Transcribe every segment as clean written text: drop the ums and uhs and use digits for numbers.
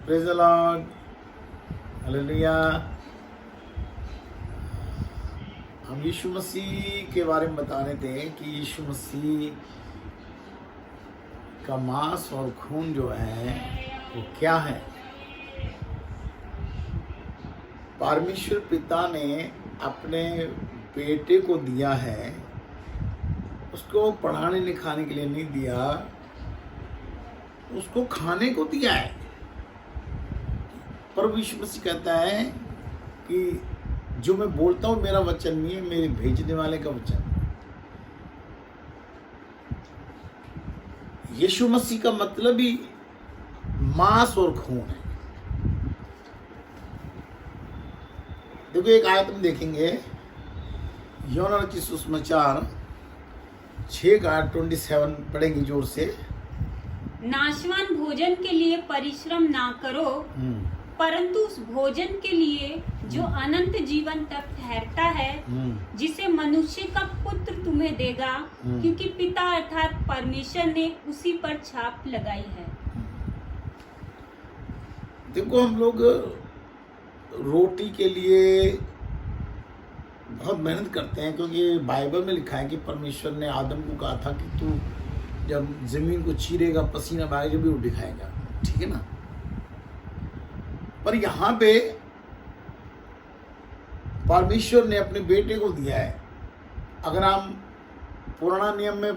Praise the Lord, hallelujah. हम यीशु मसीह के बारे में बता रहे थे कि यीशु मसीह का मांस और खून जो है वो क्या है। परमेश्वर पिता ने अपने बेटे को दिया है, उसको पढ़ाने लिखाने के लिए नहीं दिया, उसको खाने को दिया है। प्रभु यीशु मसीह कहता है कि जो मैं बोलता हूं मेरा वचन नहीं है, मेरे भेजने वाले का वचन है। यीशु मसीह का मतलब ही मांस और खून है। देखो एक आयत में देखेंगे, यूहन्ना रचित सुसमाचार 6:27 पढ़ेंगे जोर से। नाशवान भोजन के लिए परिश्रम ना करो, परंतु उस भोजन के लिए जो अनंत जीवन तक ठहरता है, जिसे मनुष्य का पुत्र तुम्हें देगा, क्योंकि पिता अर्थात परमेश्वर ने उसी पर छाप लगाई है। देखो हम लोग रोटी के लिए बहुत मेहनत करते हैं, क्योंकि बाइबल में लिखा है कि परमेश्वर ने आदम को कहा था कि तू जब जमीन को चीरेगा, पसीना बहाएगा, जब भी रोटी खाएगा, ठीक है ना। पर यहाँ पे परमेश्वर ने अपने बेटे को दिया है। अगर हम पुराना नियम में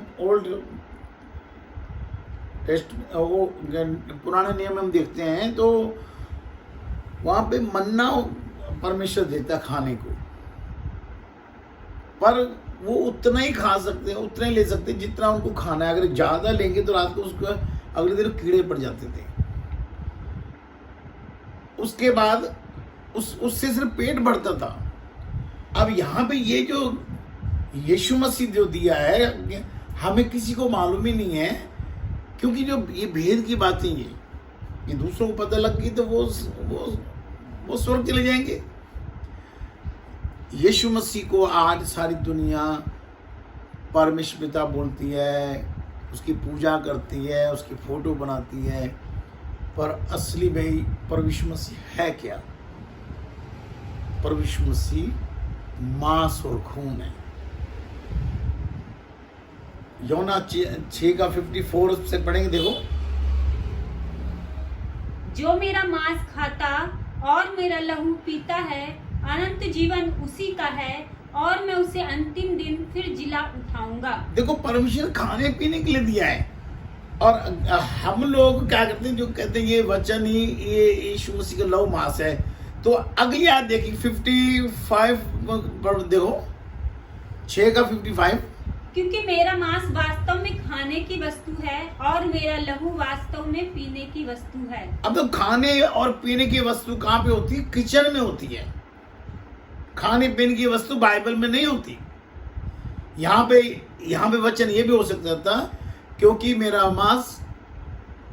पुराने नियम में हम देखते हैं तो वहां पे मन्ना परमेश्वर देता है खाने को, पर वो उतना ही खा सकते हैं, उतना ही ले सकते हैं जितना उनको खाना है। अगर ज्यादा लेंगे तो रात को उसको अगले दिन कीड़े पड़ जाते थे। उसके बाद उससे सिर्फ पेट भरता था। अब यहाँ पे ये जो यीशु मसीह जो दिया है, हमें किसी को मालूम ही नहीं है, क्योंकि जो ये भेद की बातें ये दूसरों को पता लग गई तो वो स्वर्ग चले जाएंगे। यीशु मसीह को आज सारी दुनिया परमेश्वर पिता बोलती है, उसकी पूजा करती है, उसकी फोटो बनाती है, पर असली में प्रभु यीशु मसीह है क्या? प्रभु यीशु मसीह मांस और खून है। यूहन्ना 6:54 से पढ़ेंगे, देखो। जो मेरा मांस खाता और मेरा लहू पीता है, अनंत जीवन उसी का है, और मैं उसे अंतिम दिन फिर जिला उठाऊंगा। देखो परमेश्वर खाने पीने के लिए दिया है, और हम लोग क्या करते हैं, जो कहते हैं ये वचन ही ये यीशु मसीह का लहू मांस है। तो अगली आयत देखिए 55 पर देखो, 6:55। क्योंकि मेरा मांस वास्तव में खाने की वस्तु है और मेरा लहू वास्तव में पीने की वस्तु है। अब तो खाने और पीने की वस्तु कहाँ पे होती है? किचन में होती है। खाने पीने की वस्तु बाइबल में नहीं होती। यहाँ पे वचन ये भी हो सकता था, क्योंकि मेरा मांस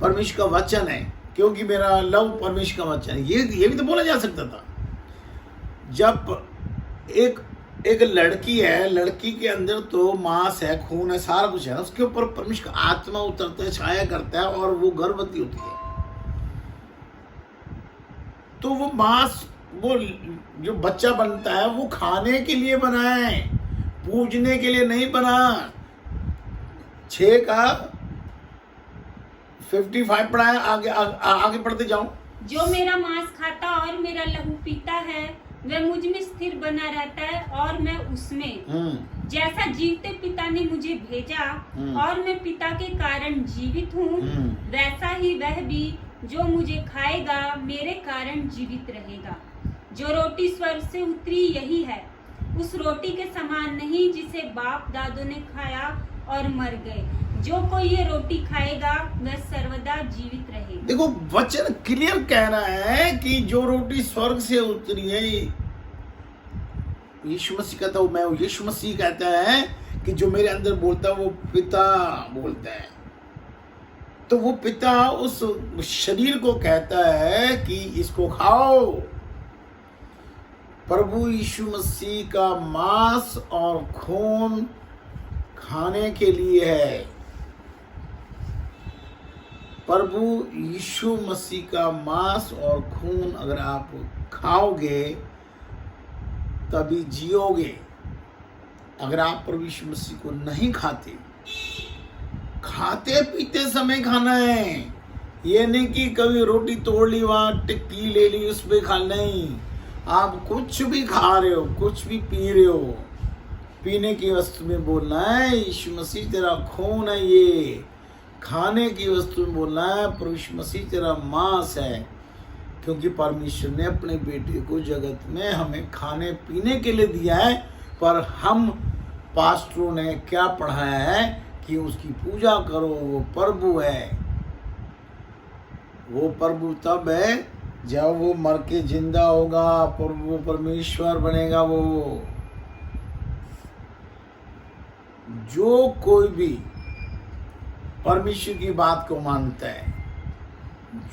परमेश्वर का वचन है, क्योंकि मेरा लव परमेश्वर का वचन है, ये भी तो बोला जा सकता था। जब एक लड़की है, लड़की के अंदर तो मांस है, खून है, सारा कुछ है, उसके ऊपर परमेश्वर का आत्मा उतरता है, छाया करता है, और वो गर्भवती होती है। तो वो मांस, वो जो बच्चा बनता है, वो खाने के लिए बना है, पूजने के लिए नहीं बना। 6:55 पढ़ा है, आगे पढ़ते जाओ। जो मेरा मांस खाता और मेरा लहू पीता है, वह मुझ में स्थिर बना रहता है और मैं उसमें। जैसा जीवते पिता ने मुझे भेजा और मैं पिता के कारण जीवित हूँ, वैसा ही वह भी जो मुझे खाएगा मेरे कारण जीवित रहेगा। जो रोटी स्वर्ग से उतरी यही है, उस रोटी के समान नहीं जिसे बाप दादों ने खाया और मर गए। जो कोई ये रोटी खाएगा वह सर्वदा जीवित रहेगा। देखो वचन क्लियर कह रहा है कि जो रोटी स्वर्ग से उतरी है, यीशु मसीह कहता हूं मैं, यीशु मसीह कहता है कि जो मेरे अंदर बोलता है वो पिता बोलता है। तो वो पिता उस शरीर को कहता है कि इसको खाओ। प्रभु यीशु मसीह का मांस और खून खाने के लिए है। प्रभु यीशु मसीह का मांस और खून अगर आप खाओगे तभी जियोगे। अगर आप प्रभु यीशु मसीह को नहीं खाते, खाते पीते समय खाना है। ये नहीं कि कभी रोटी तोड़ ली, वहां टिक्की ले ली, उस पे खा, नहीं। आप कुछ भी खा रहे हो, कुछ भी पी रहे हो, पीने की वस्तु में बोलना है यीशु मसीह तेरा खून है। ये खाने की वस्तु में बोलना है प्रभु यीशु मसीह तेरा मांस है। क्योंकि परमेश्वर ने अपने बेटे को जगत में हमें खाने पीने के लिए दिया है, पर हम पास्टरों ने क्या पढ़ाया है कि उसकी पूजा करो, वो प्रभु है। वो प्रभु तब है जब वो मर के जिंदा होगा, वो परमेश्वर बनेगा। वो जो कोई भी परमेश्वर की बात को मानता है,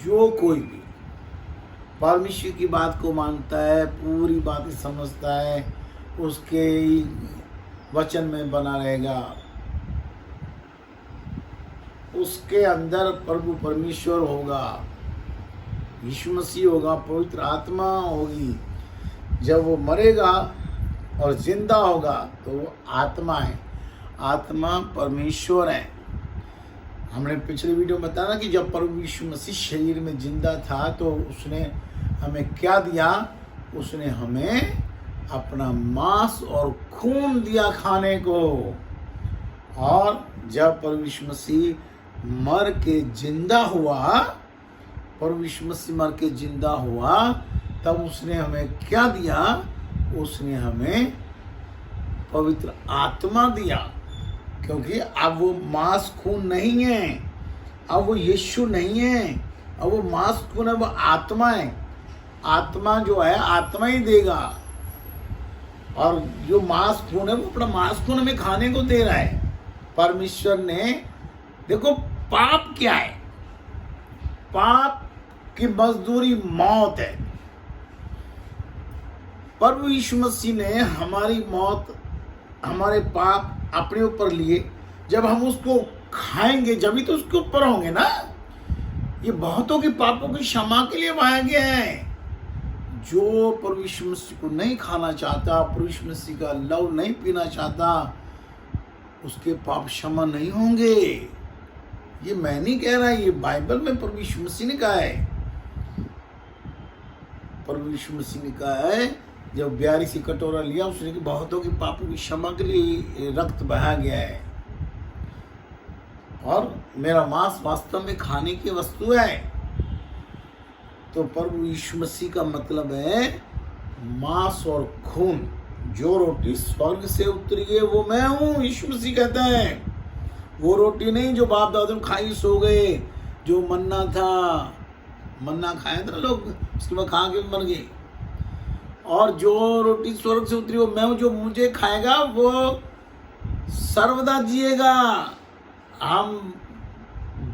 जो कोई भी परमेश्वर की बात को मानता है, पूरी बातें समझता है, उसके वचन में बना रहेगा, उसके अंदर प्रभु परमेश्वर होगा, यीशु मसीह होगा, पवित्र आत्मा होगी। जब वो मरेगा और जिंदा होगा तो वो आत्मा है, आत्मा परमेश्वर है। हमने पिछले वीडियो में बताया कि जब प्रभु यीशु मसीह शरीर में जिंदा था तो उसने हमें क्या दिया? उसने हमें अपना मांस और खून दिया खाने को। और जब प्रभु यीशु मसीह मर के जिंदा हुआ, प्रभु यीशु मसीह मर के जिंदा हुआ, तब उसने हमें क्या दिया? उसने हमें पवित्र आत्मा दिया। क्योंकि अब वो मांस खून नहीं है, अब वो यीशु नहीं है, अब वो मांस खून है, वो आत्मा है। आत्मा जो है आत्मा ही देगा। और जो मांस खून है वो अपना मांस खून हमें खाने को दे रहा है। परमेश्वर ने, देखो पाप क्या है? पाप की मजदूरी मौत है। प्रभु यीशु मसीह ने हमारी मौत, हमारे पाप अपने ऊपर लिए। जब हम उसको खाएंगे जब ही तो उसके ऊपर होंगे ना। ये बहुतों के पापों की क्षमा के लिए बनाया गया है। जो प्रभु यीशु मसीह को नहीं खाना चाहता, प्रभु यीशु मसीह का लव नहीं पीना चाहता, उसके पाप क्षमा नहीं होंगे। ये मैं नहीं कह रहा, ये बाइबल में प्रभु यीशु मसीह ने कहा है। प्रभु यीशु मसीह ने कहा है, जब 42 कटोरा लिया उसने कि बहुतों के पापों की क्षमा के लिए रक्त बहा गया है। और मेरा मांस वास्तव में खाने की वस्तु है। तो प्रभु यीशु मसीह का मतलब है मांस और खून। जो रोटी स्वर्ग से उतरी है वो मैं हूँ, यीशु मसीह कहता है। वो रोटी नहीं जो बाप दादा खाई सो गए, जो मन्ना था, मन्ना खाया था ना लोग, उसके बाद खा के मर गए। और जो रोटी स्वर्ग से उतरी वो मैं हूँ, जो मुझे खाएगा वो सर्वदा जिएगा। हम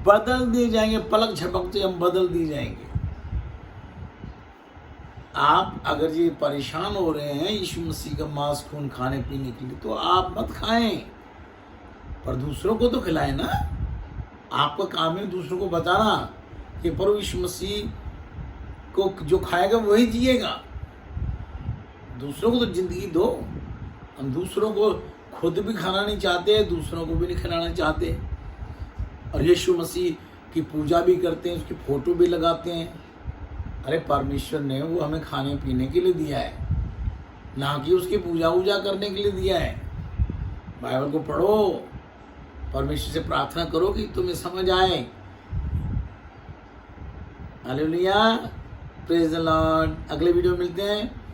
बदल दिए जाएंगे, पलक झपकते हम बदल दिए जाएंगे। आप अगर ये परेशान हो रहे हैं यीशु मसीह का मांस खून खाने पीने के लिए, तो आप मत खाएं, पर दूसरों को तो खिलाएं ना। आपका काम है दूसरों को बताना कि प्रभु यीशु मसीह को जो खाएगा वही जिएगा। दूसरों को तो जिंदगी दो। हम दूसरों को खुद भी खाना नहीं चाहते, दूसरों को भी नहीं खिलाना चाहते। और यीशु मसीह की पूजा भी करते हैं, उसकी फोटो भी लगाते हैं। अरे परमेश्वर ने वो हमें खाने पीने के लिए दिया है, ना कि उसकी पूजा वूजा करने के लिए दिया है। बाइबल को पढ़ो, परमेश्वर से प्रार्थना करो कि तुम्हें समझ आए। Hallelujah, praise the Lord. अगले वीडियो में मिलते हैं।